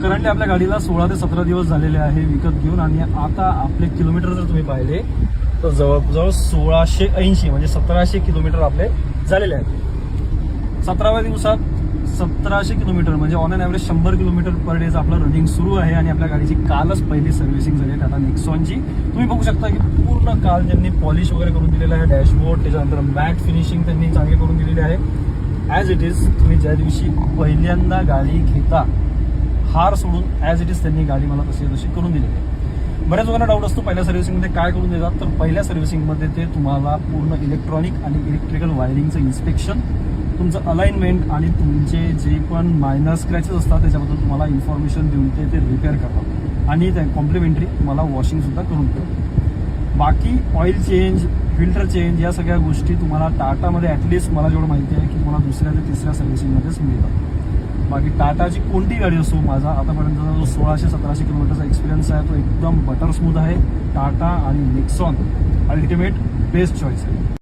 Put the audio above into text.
Currently आपल्या गाडीला 16 ते 17 दिवस झालेले आहे विकत घेऊन आणि आता आपले किलोमीटर जर तुम्ही पाहिले तर जवळजवळ 1680 म्हणजे 1700 किलोमीटर आपले झालेले आहेत. 17व्या दिवसात 1700 किलोमीटर म्हणजे on an average 100 kilometre per days आपलं रनिंग सुरू आहे आणि आपल्या गाडीची कालच पहिली सर्व्हिसिंग झाली आहे टाटा नेक्सॉनची. तुम्ही बघू शकता की पूर्ण काल त्यांनी पॉलिश वगैरे करून दिलेलं आहे. डॅशबोर्ड त्याच्यानंतर मॅट फिनिशिंग त्यांनी चांगली करून दिलेली आहे. ॲज इट इज तुम्ही ज्या दिवशी पहिल्यांदा गाडी घेता हार सोडून ॲज इट इज त्यांनी गाडी मला तशी करून दिलेली आहे. बऱ्याच लोकांना डाऊट असतो पहिल्या सर्व्हिसिंगमध्ये काय करून देतात, तर पहिल्या सर्व्हिसिंगमध्ये ते तुम्हाला पूर्ण इलेक्ट्रॉनिक आणि इलेक्ट्रिकल वायरिंगचं इन्स्पेक्शन, तुमचं अलाइनमेंट आणि तुमचे जे पण मायनर स्क्रॅचेस असतात त्याच्याबद्दल तुम्हाला इन्फॉर्मेशन देऊन ते रिपेअर करतात आणि त्या कॉम्प्लिमेंटरी तुम्हाला वॉशिंगसुद्धा करून देतात. बाकी ऑइल चेंज, फिल्टर चेंज या सगळ्या गोष्टी तुम्हाला टाटामध्ये ॲटलिस्ट मला जेवढं माहिती आहे की तुम्हाला दुसऱ्या ते तिसऱ्या सर्व्हिसिंगमध्येच मिळतात. बाकी टाटाची कोणती गाडी असो, माझा आतापर्यंतचा जो 1600-1700 किलोमीटरचा एक्सपिरियन्स आहे तो एकदम बटर स्मूथ आहे. टाटा आणि नेक्सॉन अल्टिमेट बेस्ट चॉईस आहे.